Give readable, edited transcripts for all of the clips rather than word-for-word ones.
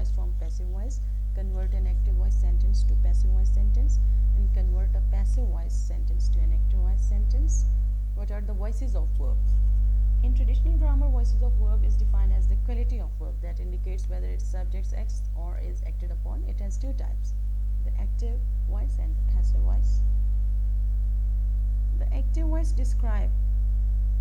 voice from passive voice, convert an active voice sentence to passive voice sentence, and convert a passive voice sentence to an active voice sentence. What are the voices of verb? In traditional grammar, voices of verb is defined as the quality of verb that indicates whether its subject acts or is acted upon. It has two types, the active voice and the passive voice. The active voice describes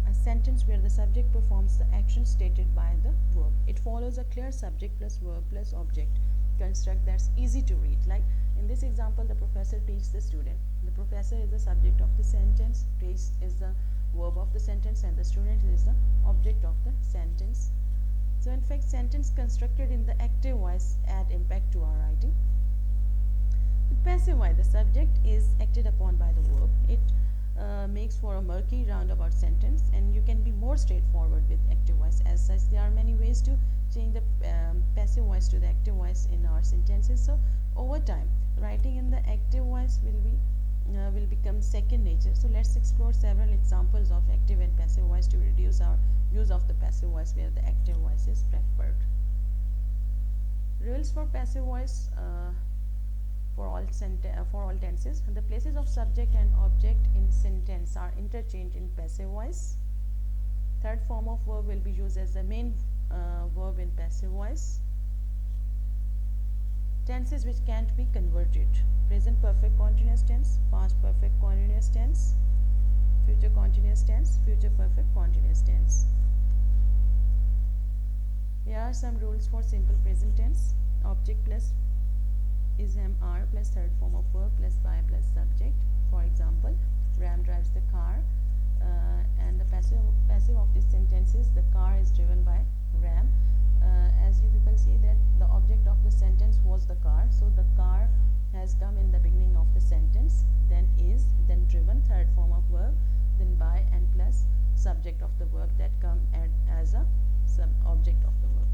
a sentence where the subject performs the action stated by the verb. It follows a clear subject plus verb plus object construct that's easy to read. Like in this example, the professor teaches the student. The professor is the subject of the sentence, teach is the verb of the sentence, and the student is the object of the sentence. So in fact, sentence constructed in the active voice add impact to our writing. With passive voice, the subject is acted upon by the verb. It makes for a murky roundabout sentence, and you can be more straightforward with active voice. As such, there are many ways to change the passive voice to the active voice in our sentences. So over time, writing in the active voice will become second nature. So let's explore several examples of active and passive voice to reduce our use of the passive voice where the active voice is preferred. Rules for passive voice for all tenses. The places of subject and object in sentence are interchanged in passive voice. Third form of verb will be used as the main verb in passive voice. Tenses which can't be converted: present perfect continuous tense, past perfect continuous tense, future continuous tense, future perfect continuous tense. Here are some rules for simple present tense. Object plus is am/are plus third form of verb plus by plus subject. For example, Ram drives the car, and the passive of this sentence is the car is driven by Ram. As you people see that the object of the sentence was the car, so the car has come in the beginning of the sentence, then is, then driven, third form of verb, then by, and plus subject of the verb that come as a sub object of the verb.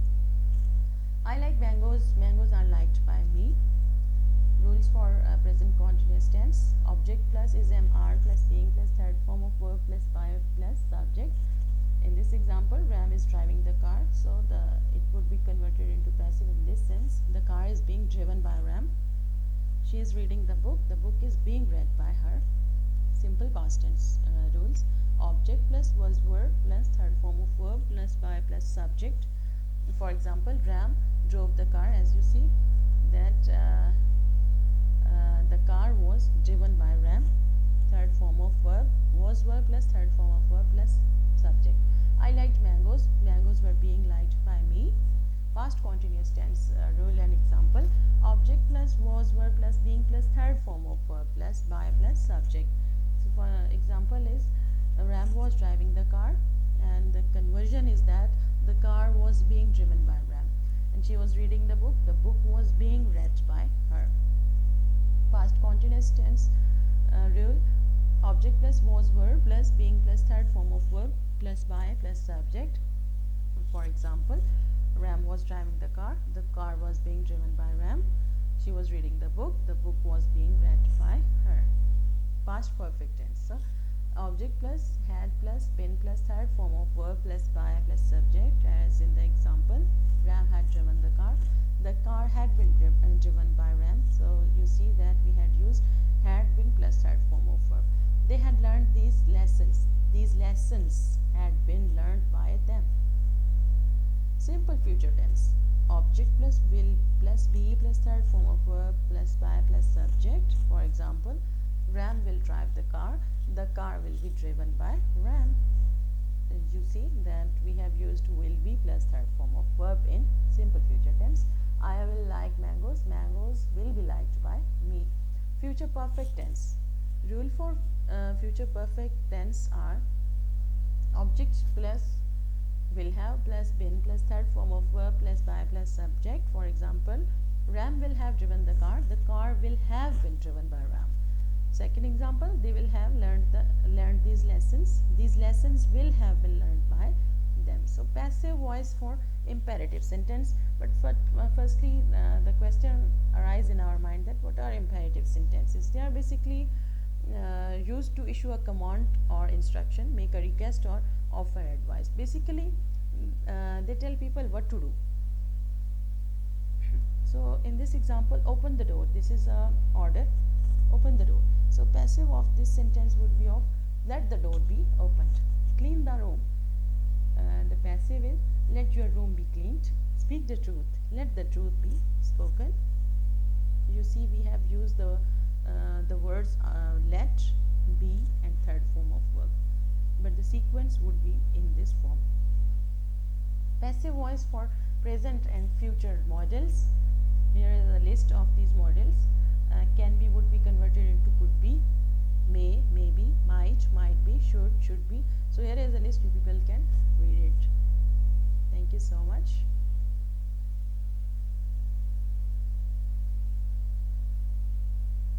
I like mangoes. Mangoes are liked by me. Rules for present continuous tense. Object plus is am/are plus being plus third form of verb plus by plus subject. In this example, Ram is driving the car, so it would be converted into passive in this sense. The car is being driven by Ram. She is reading the book. The book is being read by her. Simple past tense rules. Object plus was verb plus third form of verb plus by plus subject. For example, Ram drove the car. As you see that the car was driven by Ram. Third form of verb was verb plus third form of verb plus subject. I liked mangoes. Mangoes were being liked by me. Past continuous tense rule and example. Object plus was verb plus being plus third form of verb plus by plus subject. So for example is Ram was driving the car, and the conversion is that the car was being driven by Ram, and she was reading the book. The book was being read by her. Past continuous tense rule. Object plus was verb plus being plus third form of verb plus by plus subject. For example, Ram was driving the car was being driven by Ram. She was reading the book was being read by her. Past perfect tense. So object plus had plus been plus third form of verb plus by plus subject. As in the example, Ram had driven the car had been driven by Ram. So you see that we had used had been plus third form of verb. They had learned these lessons had been learned by them. Simple future tense. Object plus will plus be plus third form of verb plus by plus subject. For example, Ram will drive the car will be driven by Ram. You see that we have used will be plus third form of verb in simple future tense. I will like mangoes will be liked by me. Future perfect tense. Rule for future perfect tense are object plus will have plus been plus third form of verb plus by plus subject. For example, Ram will have driven the car will have been driven by Ram. Second example, they will have learned these lessons will have been learned by them. So passive voice for imperative sentence. But firstly, the question arises in our mind that what are imperative sentences? They are basically used to issue a command or instruction, make a request or offer advice. Basically, they tell people what to do. So in this example, open the door. This is a order. Open the door. So passive of this sentence would be of let the door be opened. Clean the room. And the passive is let your room be cleaned. Speak the truth. Let the truth be spoken. You see, we have used the words let, be, and third form of verb, but the sequence would be in this form. Passive voice for present and future models. Here is a list of these models. Can be would be converted into could be, may, maybe, might be, should be. So here is a list. You people can read it. Thank you so much.